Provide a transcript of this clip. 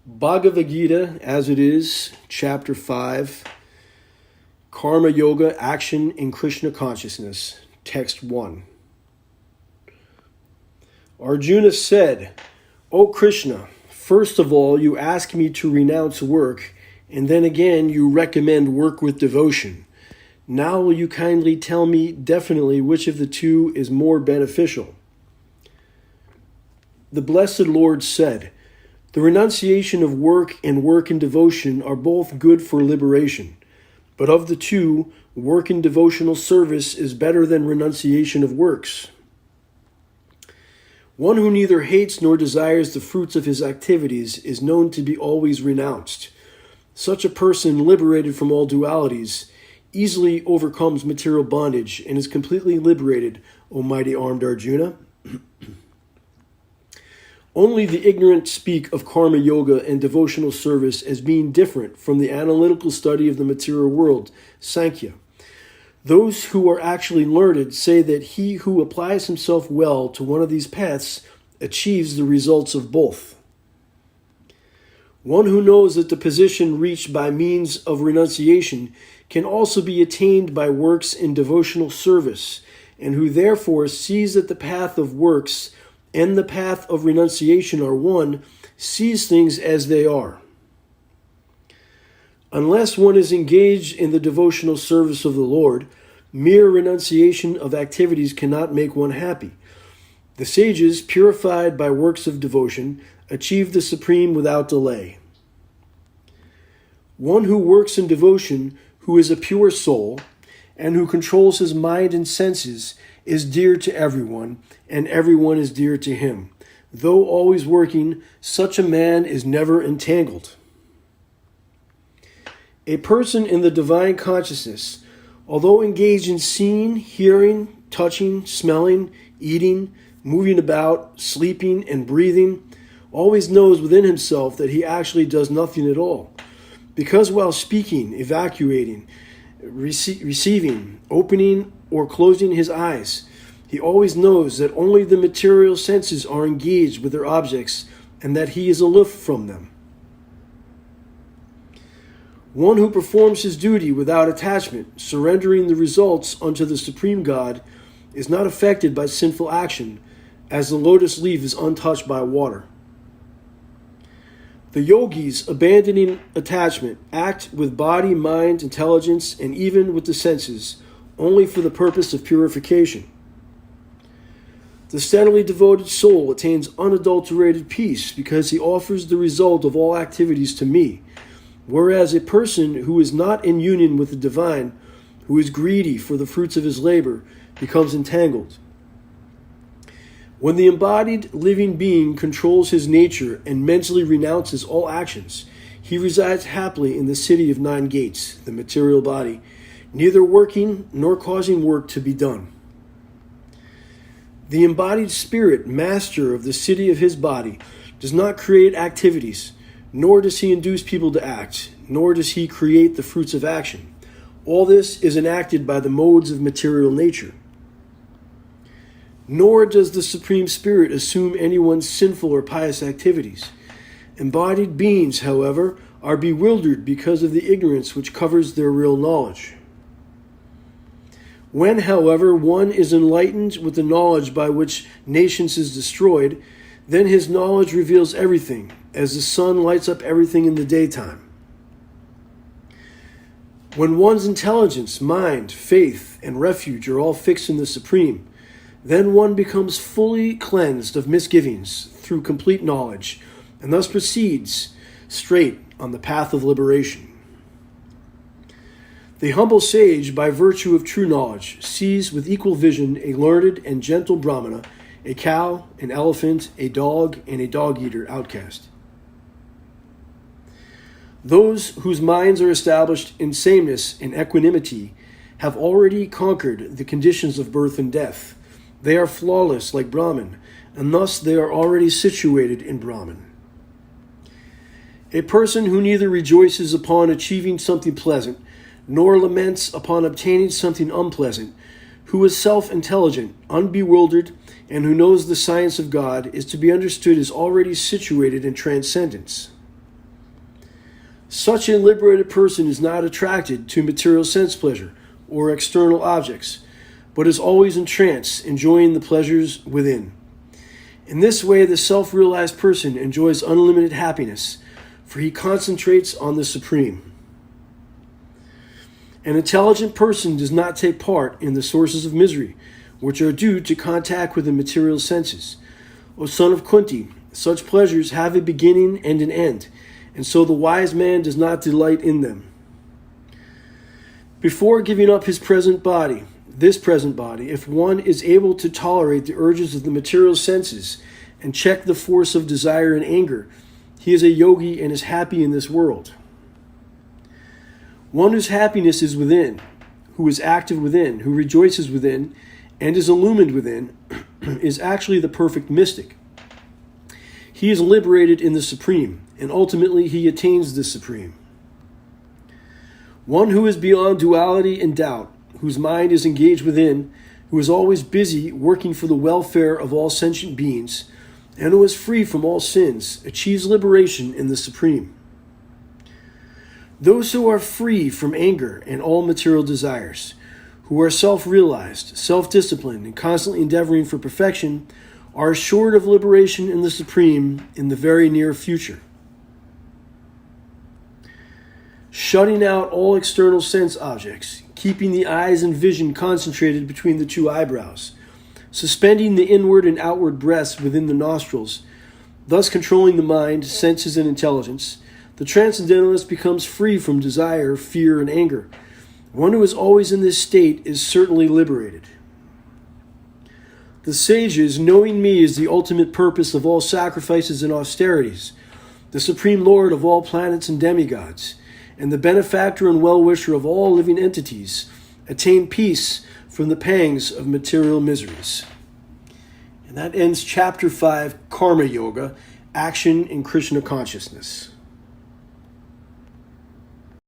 Bhagavad Gita, as it is, Chapter 5, Karma Yoga, Action in Krishna Consciousness, Text 1. Arjuna said, "O Krishna, first of all you ask me to renounce work, and then again you recommend work with devotion. Now will you kindly tell me definitely which of the two is more beneficial?" The Blessed Lord said, "The renunciation of work and work in devotion are both good for liberation. But of the two, work in devotional service is better than renunciation of works. One who neither hates nor desires the fruits of his activities is known to be always renounced. Such a person, liberated from all dualities, easily overcomes material bondage and is completely liberated, O mighty armed Arjuna. Only the ignorant speak of karma yoga and devotional service as being different from the analytical study of the material world, Sankhya. Those who are actually learned say that he who applies himself well to one of these paths achieves the results of both. One who knows that the position reached by means of renunciation can also be attained by works in devotional service, and who therefore sees that the path of works and the path of renunciation are one, sees things as they are. Unless one is engaged in the devotional service of the Lord, mere renunciation of activities cannot make one happy. The sages, purified by works of devotion, achieve the supreme without delay. One who works in devotion, who is a pure soul, and who controls his mind and senses, is dear to everyone, and everyone is dear to him. Though always working, such a man is never entangled. A person in the divine consciousness, although engaged in seeing, hearing, touching, smelling, eating, moving about, sleeping, and breathing, always knows within himself that he actually does nothing at all. Because while speaking, evacuating, receiving, opening, or closing his eyes, he always knows that only the material senses are engaged with their objects and that he is aloof from them. One who performs his duty without attachment, surrendering the results unto the Supreme God, is not affected by sinful action, as the lotus leaf is untouched by water. The yogis, abandoning attachment, act with body, mind, intelligence, and even with the senses, only for the purpose of purification. The steadily devoted soul attains unadulterated peace because he offers the result of all activities to me, whereas a person who is not in union with the divine, who is greedy for the fruits of his labor, becomes entangled. When the embodied living being controls his nature and mentally renounces all actions, he resides happily in the city of 9 gates, the material body, neither working nor causing work to be done. The embodied spirit, master of the city of his body, does not create activities, nor does he induce people to act, nor does he create the fruits of action. All this is enacted by the modes of material nature. Nor does the Supreme Spirit assume anyone's sinful or pious activities. Embodied beings, however, are bewildered because of the ignorance which covers their real knowledge. When, however, one is enlightened with the knowledge by which nations is destroyed, then his knowledge reveals everything, as the sun lights up everything in the daytime. When one's intelligence, mind, faith, and refuge are all fixed in the Supreme, then one becomes fully cleansed of misgivings through complete knowledge, and thus proceeds straight on the path of liberation. The humble sage, by virtue of true knowledge, sees with equal vision a learned and gentle Brahmana, a cow, an elephant, a dog, and a dog-eater outcast. Those whose minds are established in sameness and equanimity have already conquered the conditions of birth and death. They are flawless like Brahman, and thus they are already situated in Brahman. A person who neither rejoices upon achieving something pleasant, nor laments upon obtaining something unpleasant, who is self-intelligent, unbewildered, and who knows the science of God, is to be understood as already situated in transcendence. Such a liberated person is not attracted to material sense pleasure or external objects, but is always in trance, enjoying the pleasures within. In this way, the self-realized person enjoys unlimited happiness, for he concentrates on the Supreme. An intelligent person does not take part in the sources of misery, which are due to contact with the material senses. O son of Kunti, such pleasures have a beginning and an end, and so the wise man does not delight in them. Before giving up his present body, if one is able to tolerate the urges of the material senses and check the force of desire and anger, he is a yogi and is happy in this world. One whose happiness is within, who is active within, who rejoices within, and is illumined within, is actually the perfect mystic. He is liberated in the Supreme, and ultimately he attains the Supreme. One who is beyond duality and doubt, whose mind is engaged within, who is always busy working for the welfare of all sentient beings, and who is free from all sins, achieves liberation in the Supreme. Those who are free from anger and all material desires, who are self-realized, self-disciplined, and constantly endeavoring for perfection, are assured of liberation in the Supreme in the very near future. Shutting out all external sense objects, keeping the eyes and vision concentrated between the two eyebrows, suspending the inward and outward breaths within the nostrils, thus controlling the mind, senses, and intelligence, the transcendentalist becomes free from desire, fear, and anger. One who is always in this state is certainly liberated. The sages, knowing me as the ultimate purpose of all sacrifices and austerities, the Supreme Lord of all planets and demigods, and the benefactor and well-wisher of all living entities, attain peace from the pangs of material miseries. And that ends Chapter 5, Karma Yoga, Action in Krishna Consciousness.